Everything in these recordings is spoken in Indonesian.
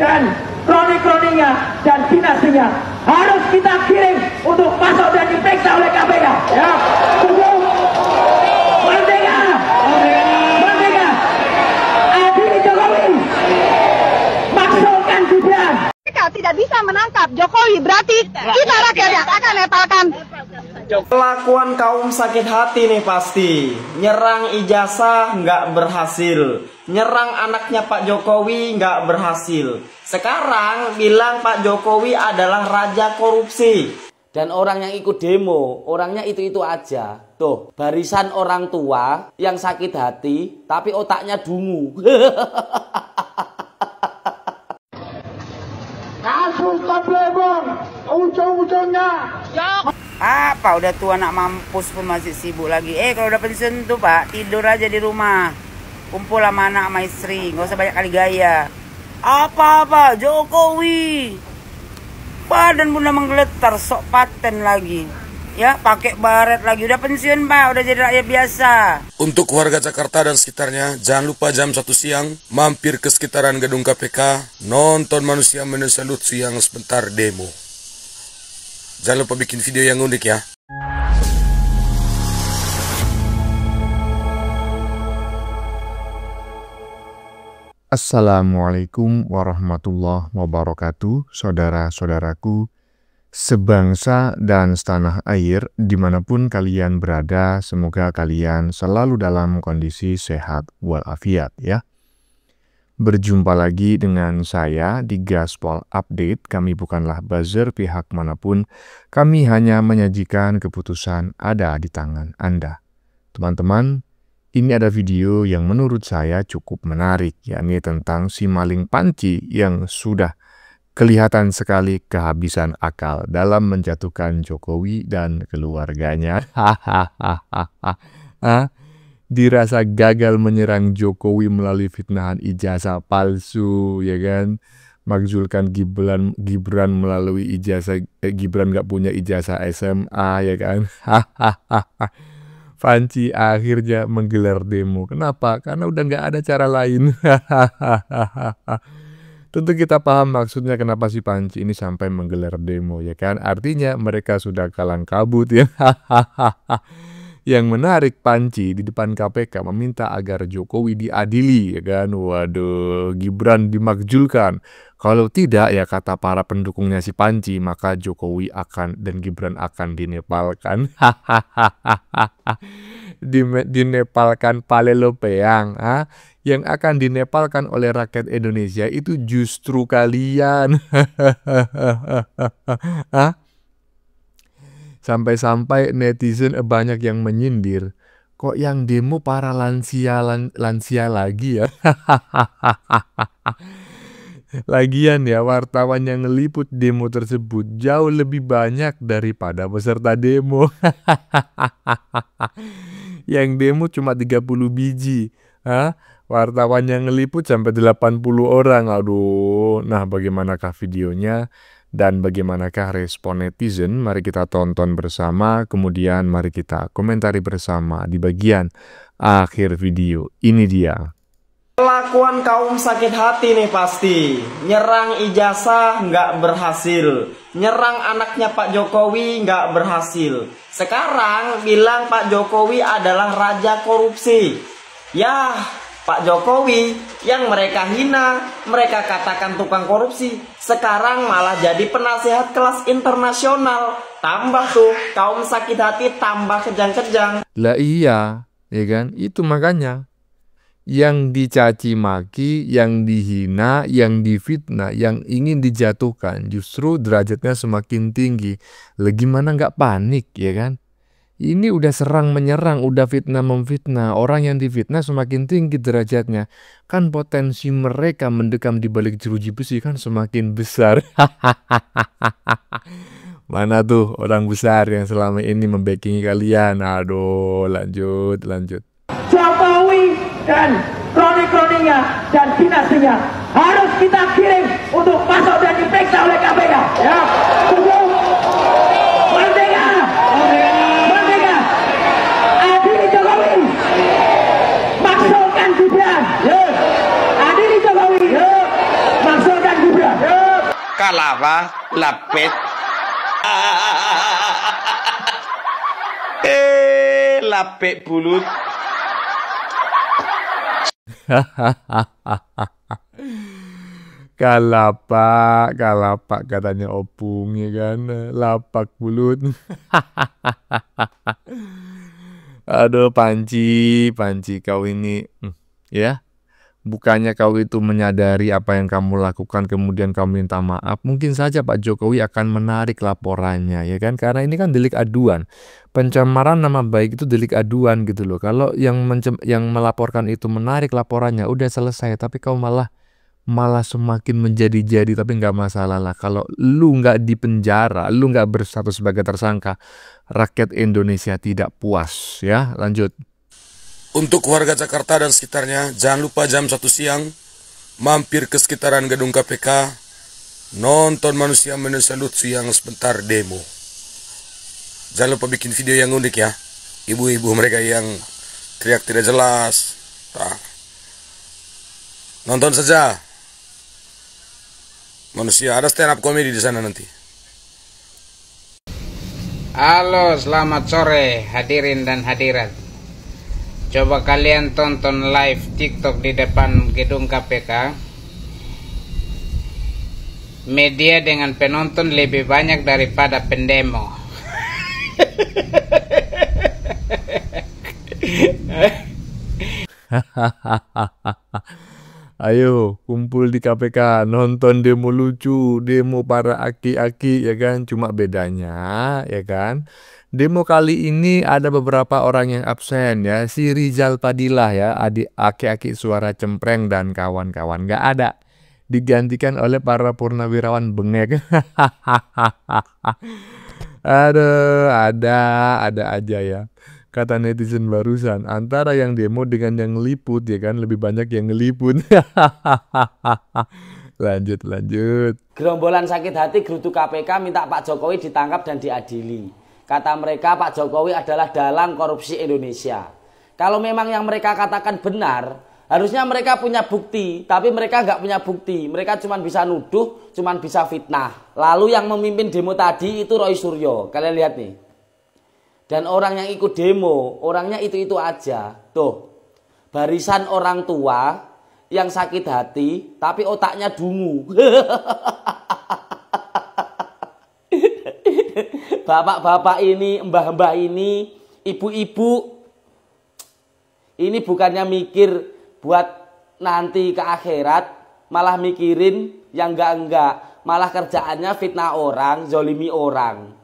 dan kroni-kroninya dan dinastinya harus kita kirim untuk masuk dan diperiksa oleh KPK. Ya, tunggu. Merdeka, merdeka. Adili Jokowi, maksudkan Gibran. Mereka tidak bisa menangkap Jokowi, berarti kita rakyat yang akan nepalkan. Kelakuan kaum sakit hati nih pasti. Nyerang ijazah nggak berhasil, nyerang anaknya Pak Jokowi nggak berhasil. Sekarang bilang Pak Jokowi adalah raja korupsi. Dan orang yang ikut demo, orangnya itu-itu aja. Tuh, barisan orang tua yang sakit hati, tapi otaknya dungu. Kasus Tablebong, ujung-ujungnya. Apa udah tua anak mampus pun masih sibuk lagi. Kalau udah pensiun tuh Pak, tidur aja di rumah. Kumpul sama anak sama istri, nggak usah banyak kali gaya. Apa-apa Jokowi. Badan bunda menggeletar, sok paten lagi. Ya, pakai baret lagi. Udah pensiun Pak, udah jadi rakyat biasa. Untuk warga Jakarta dan sekitarnya, jangan lupa jam 1 siang mampir ke sekitaran gedung KPK, nonton manusia menusalut siang sebentar demo. Jangan lupa bikin video yang unik ya. Assalamualaikum warahmatullahi wabarakatuh, saudara-saudaraku, sebangsa dan setanah air, dimanapun kalian berada, semoga kalian selalu dalam kondisi sehat walafiat ya. Berjumpa lagi dengan saya di Gaspol Update. Kami bukanlah buzzer pihak manapun, kami hanya menyajikan keputusan ada di tangan Anda. Teman-teman, ini ada video yang menurut saya cukup menarik, yakni tentang si maling panci yang sudah kelihatan sekali kehabisan akal dalam menjatuhkan Jokowi dan keluarganya. Dirasa gagal menyerang Jokowi melalui fitnahan ijazah palsu, ya kan? Makzulkan Gibran melalui ijazah, Gibran nggak punya ijazah SMA, ya kan? Panci akhirnya menggelar demo. Kenapa? Karena udah nggak ada cara lain. Tentu kita paham maksudnya kenapa si Panci ini sampai menggelar demo, ya kan? Artinya mereka sudah kalang kabut, ya. Yang menarik, Panci di depan KPK meminta agar Jokowi diadili, ya kan? Waduh, Gibran dimakzulkan. Kalau tidak, ya kata para pendukungnya si Panci, maka Jokowi dan Gibran akan dinepalkan. Dinepalkan palelopeang. Yang akan dinepalkan oleh rakyat Indonesia itu justru kalian. Sampai-sampai netizen banyak yang menyindir, kok yang demo para lansia lagi ya. Lagian ya, wartawan yang ngeliput demo tersebut jauh lebih banyak daripada peserta demo. Yang demo cuma 30 biji. Wartawan yang ngeliput sampai 80 orang. Aduh, nah bagaimanakah videonya? Dan bagaimanakah respon netizen? Mari kita tonton bersama, kemudian mari kita komentari bersama di bagian akhir video. Ini dia. Kelakuan kaum sakit hati nih pasti. Nyerang ijazah nggak berhasil, nyerang anaknya Pak Jokowi nggak berhasil. Sekarang bilang Pak Jokowi adalah raja korupsi. Ya, Pak Jokowi yang mereka hina, mereka katakan tukang korupsi, sekarang malah jadi penasehat kelas internasional. Tambah tuh kaum sakit hati tambah kejang-kejang. Lah iya, ya kan? Itu makanya yang dicaci maki, yang dihina, yang difitnah, yang ingin dijatuhkan justru derajatnya semakin tinggi. Lah gimana nggak panik, ya kan? Ini udah serang menyerang, udah fitnah memfitnah. Orang yang difitnah semakin tinggi derajatnya. Kan potensi mereka mendekam di balik jeruji besi kan semakin besar. Mana tuh orang besar yang selama ini membackingi kalian? Aduh, lanjut. Jokowi dan kroni-kroninya dan dinastinya harus kita kirim untuk masuk dan diperiksa oleh KPK. Ya, tunggu. Merdeka, merdeka. Adili Jokowi, maksudkan Gibran. Adili Jokowi, maksudkan Gibran. lava, lapet. Lapet bulut. Kalapak katanya Opung ya kan, lapak bulut. Aduh Panji kau ini ya. Bukannya kau itu menyadari apa yang kamu lakukan kemudian kau minta maaf, mungkin saja Pak Jokowi akan menarik laporannya ya kan, karena ini kan delik aduan. Pencemaran nama baik itu delik aduan gitu loh. Kalau yang melaporkan itu menarik laporannya udah selesai, tapi kau malah semakin menjadi-jadi, tapi nggak masalah lah. Kalau lu nggak dipenjara, lu nggak berstatus sebagai tersangka, rakyat Indonesia tidak puas ya. Lanjut. Untuk warga Jakarta dan sekitarnya, jangan lupa jam 1 siang mampir ke sekitaran gedung KPK, nonton manusia Indonesia lucu yang sebentar demo. Jangan lupa bikin video yang unik ya, ibu-ibu mereka yang teriak tidak jelas. Nah, nonton saja. Manusia, ada stand up comedy di sana nanti. Halo, selamat sore hadirin dan hadirat. Coba kalian tonton live TikTok di depan gedung KPK. Media dengan penonton lebih banyak daripada pendemo. Ayo kumpul di KPK, nonton demo lucu, demo para aki-aki ya kan. Cuma bedanya ya kan, demo kali ini ada beberapa orang yang absen ya. Si Rizal Padilla ya, adik aki-aki suara cempreng dan kawan-kawan nggak ada. Digantikan oleh para purnawirawan bengek. Aduh, ada aja ya. Kata netizen barusan, antara yang demo dengan yang ngeliput ya kan, lebih banyak yang ngeliput. Lanjut. Gerombolan sakit hati gerutu KPK minta Pak Jokowi ditangkap dan diadili. Kata mereka Pak Jokowi adalah dalang korupsi Indonesia. Kalau memang yang mereka katakan benar, harusnya mereka punya bukti. Tapi mereka nggak punya bukti. Mereka cuma bisa nuduh, cuma bisa fitnah. Lalu yang memimpin demo tadi itu Roy Suryo. Kalian lihat nih. Dan orang yang ikut demo, orangnya itu-itu aja. Tuh, barisan orang tua yang sakit hati, tapi otaknya dungu. Bapak-bapak ini, mbah-mbah ini, ibu-ibu, ini bukannya mikir buat nanti ke akhirat, malah mikirin yang enggak-enggak. Malah kerjaannya fitnah orang, zolimi orang.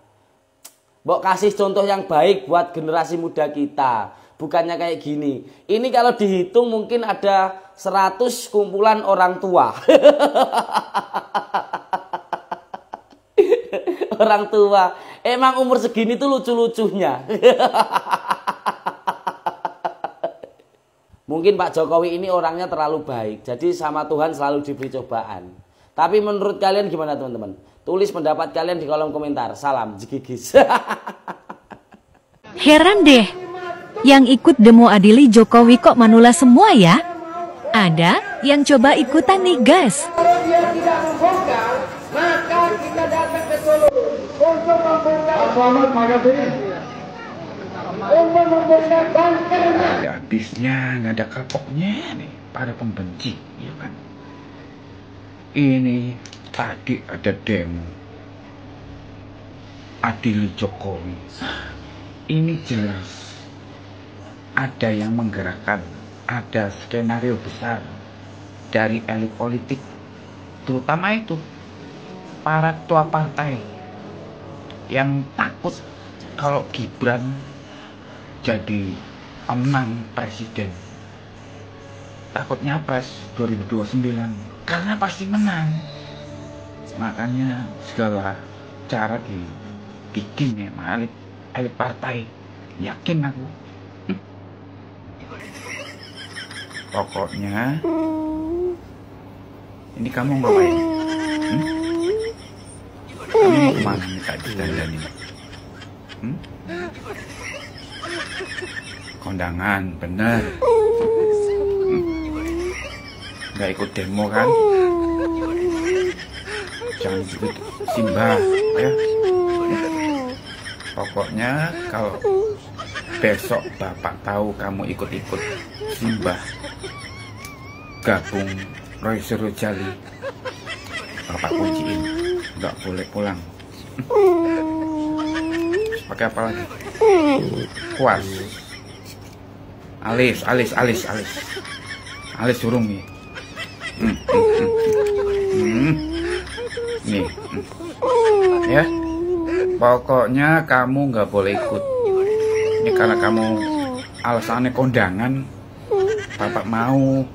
Mbok kasih contoh yang baik buat generasi muda kita. Bukannya kayak gini. Ini kalau dihitung mungkin ada 100 kumpulan orang tua. Orang tua. Emang umur segini tuh lucu-lucunya. Mungkin Pak Jokowi ini orangnya terlalu baik. Jadi sama Tuhan selalu diberi cobaan. Tapi menurut kalian gimana teman-teman? Tulis pendapat kalian di kolom komentar. Salam jigigis. Heran deh, yang ikut demo adili Jokowi kok manula semua ya? Ada yang coba ikutan nih guys. Kalau dia tidak membongkar, maka kita datang ke Solo untuk membongkar. Selamat, makasih. Untuk membongkar bunkernya. Habisnya nggak ada kapoknya nih para pembenci, ya kan? Ini tadi ada demo adili Jokowi. Ini jelas ada yang menggerakkan, ada skenario besar dari elit politik, terutama itu para ketua partai yang takut kalau Gibran jadi pemenang presiden. Takutnya pas 2029 karena pasti menang. Makanya segala cara dibikin ya elit partai. Yakin aku. Pokoknya ini kamu ngapain? Kamu mau kemana nih tadi dandannya? Kondangan, bener. Nggak ikut demo kan? jangan ikut Simba ya. Pokoknya kalau besok bapak tahu kamu ikut-ikut Simba gabung Roy Surojali, bapak kunciin, nggak boleh pulang. Pakai apa lagi? Kuas. Alis surung nih. Nih. Ya. Pokoknya kamu nggak boleh ikut. Ini karena kamu alasannya kondangan, bapak mau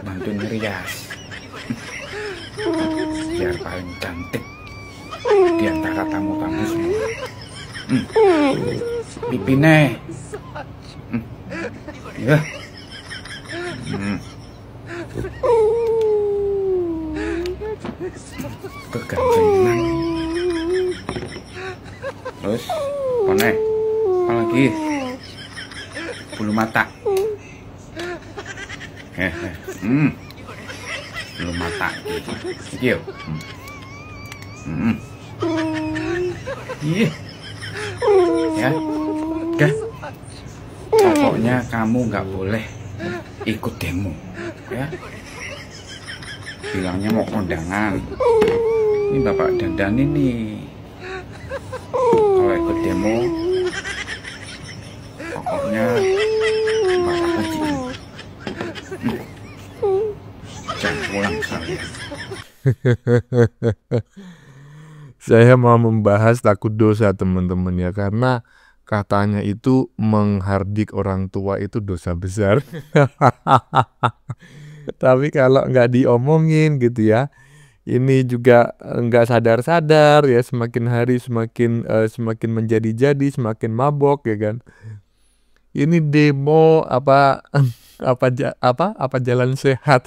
bantu ngerias. Biar paling cantik di antara tamu-tamu semua. Pipine. Ya. Keganjengan. Terus apa lagi? Bulu mata. Bulu mata iki yo. Ya. Oke. Pokoknya kamu nggak boleh ikut demo, ya. Bilangnya mau kondangan. Ini bapak dandan ini. Kalau ikut demo, pokoknya bapak kunciin. Jangan pulang saya. Saya mau membahas takut dosa teman-teman ya, karena katanya itu menghardik orang tua itu dosa besar. Tapi kalau nggak diomongin gitu ya, ini juga nggak sadar-sadar ya, semakin hari semakin menjadi-jadi, semakin mabok ya kan. Ini demo apa jalan sehat.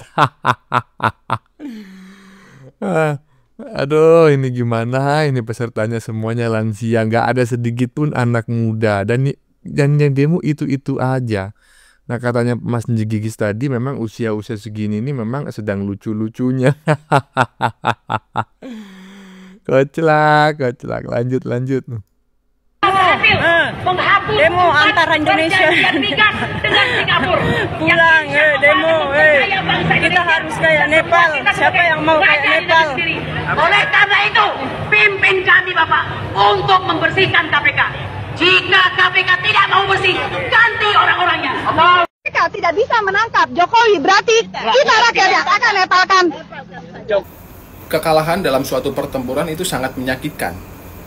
Aduh, ini gimana? Ini pesertanya semuanya lansia, nggak ada sedikit pun anak muda, dan yang demo itu aja. Nah, katanya Mas Gigis tadi memang usia segini ini memang sedang lucu-lucunya. Koclak, lanjut. Demo antara Indonesia dengan Singapura. pulang, demo, kita harus kayak Nepal. Siapa yang mau kayak Nepal? Oleh karena itu, pimpin kami Bapak untuk membersihkan KPK. Jika KPK tidak mau bersih, ganti orang-orangnya. Mereka tidak bisa menangkap Jokowi, berarti kita rakyatnya akan nepalkan. Kekalahan dalam suatu pertempuran itu sangat menyakitkan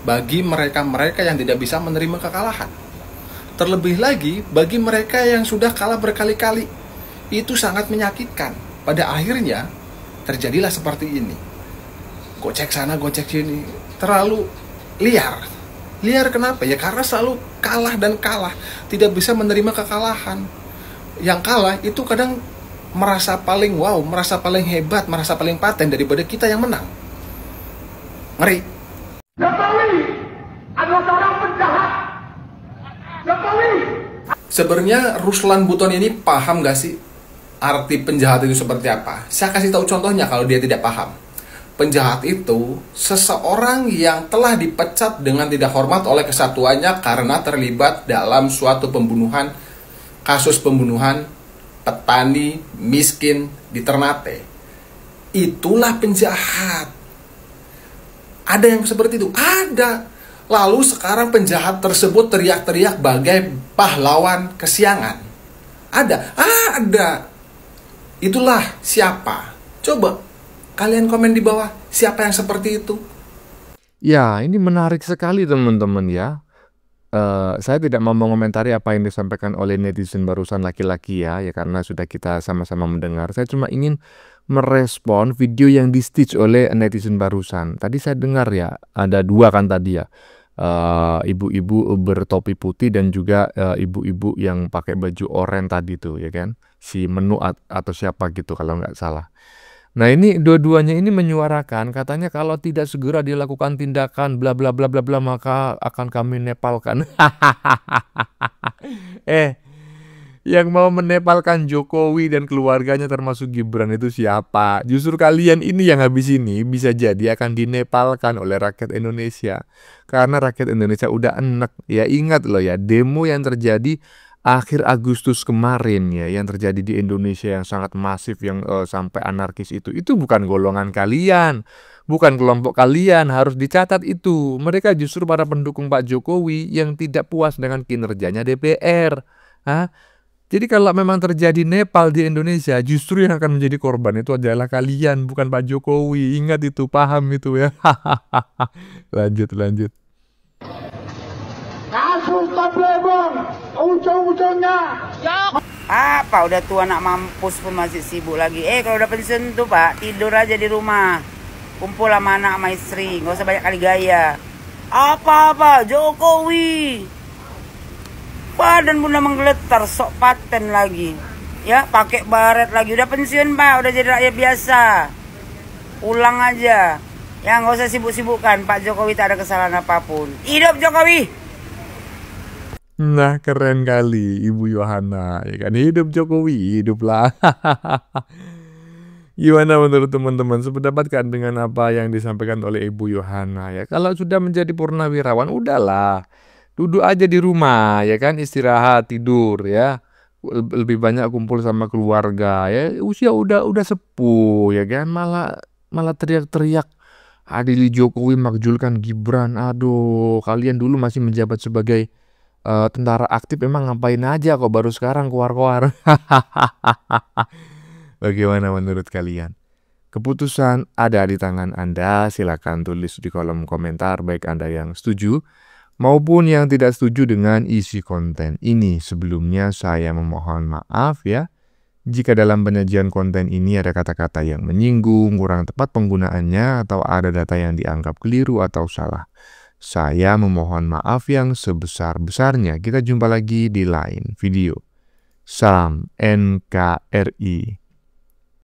bagi mereka-mereka yang tidak bisa menerima kekalahan. Terlebih lagi bagi mereka yang sudah kalah berkali-kali, itu sangat menyakitkan. Pada akhirnya terjadilah seperti ini. Gocek sana, gocek sini, terlalu liar. Liar kenapa? Ya karena selalu kalah dan kalah, tidak bisa menerima kekalahan. Yang kalah itu kadang merasa paling wow, merasa paling hebat, merasa paling paten daripada kita yang menang. Ngeri. Jokowi adalah seorang penjahat. Jokowi. Sebenarnya Ruslan Buton ini paham gak sih arti penjahat itu seperti apa? Saya kasih tahu contohnya kalau dia tidak paham. Penjahat itu seseorang yang telah dipecat dengan tidak hormat oleh kesatuannya karena terlibat dalam suatu pembunuhan, kasus pembunuhan petani miskin di Ternate. Itulah penjahat. Ada yang seperti itu? Ada. Lalu sekarang penjahat tersebut teriak-teriak bagai pahlawan kesiangan. Ada. Ada. Itulah siapa? Coba kalian komen di bawah, siapa yang seperti itu? Ya, ini menarik sekali teman-teman ya. Saya tidak mau mengomentari apa yang disampaikan oleh netizen barusan laki-laki ya, karena sudah kita sama-sama mendengar. Saya cuma ingin merespon video yang di-stitch oleh netizen barusan. Tadi saya dengar ya, ada dua kan tadi ya, ibu-ibu bertopi putih dan juga ibu-ibu yang pakai baju oranye tadi tuh ya kan, si Menu atau siapa gitu kalau nggak salah. Nah ini dua-duanya ini menyuarakan katanya kalau tidak segera dilakukan tindakan bla bla bla bla bla maka akan kami nepalkan. Yang mau menepalkan Jokowi dan keluarganya termasuk Gibran itu siapa? Justru kalian ini yang habis ini bisa jadi akan dinepalkan oleh rakyat Indonesia. Karena rakyat Indonesia udah enek. Ya ingat loh ya, demo yang terjadi akhir Agustus kemarin ya, yang terjadi di Indonesia yang sangat masif, yang sampai anarkis itu bukan golongan kalian, bukan kelompok kalian, harus dicatat itu. Mereka justru para pendukung Pak Jokowi yang tidak puas dengan kinerjanya DPR. Hah? Jadi kalau memang terjadi Nepal di Indonesia, justru yang akan menjadi korban itu adalah kalian, bukan Pak Jokowi. Ingat itu, paham itu ya. Lanjut. Kasus Taplebong, ujung-ujungnya. Apa udah tua anak mampus pun masih sibuk lagi. Kalau udah pensiun tuh Pak, tidur aja di rumah. Kumpul sama anak sama istri, nggak usah banyak kali gaya. Apa Jokowi? Badan bunda menggeletar, sok paten lagi. Ya, pakai baret lagi. Udah pensiun Pak, udah jadi rakyat biasa. Pulang aja. Ya nggak usah sibuk-sibukkan. Pak Jokowi tak ada kesalahan apapun. Hidup Jokowi! Nah, keren kali Ibu Yohana, ya kan? Hidup Jokowi, hiduplah. Gimana menurut teman-teman? Sependapat kan dengan apa yang disampaikan oleh Ibu Yohana ya? Kalau sudah menjadi purnawirawan, udahlah. Duduk aja di rumah, ya kan? Istirahat, tidur, ya. Lebih banyak kumpul sama keluarga, ya. Usia udah sepuh, ya kan? Malah teriak-teriak. Adili Jokowi makjulkan Gibran. Aduh, kalian dulu masih menjabat sebagai tentara aktif, emang ngapain aja kok baru sekarang keluar-keluar. Bagaimana menurut kalian? Keputusan ada di tangan Anda. Silakan tulis di kolom komentar, baik Anda yang setuju maupun yang tidak setuju dengan isi konten ini. Sebelumnya saya memohon maaf ya, jika dalam penyajian konten ini ada kata-kata yang menyinggung, kurang tepat penggunaannya, atau ada data yang dianggap keliru atau salah. Saya memohon maaf yang sebesar-besarnya. Kita jumpa lagi di lain video. Salam NKRI.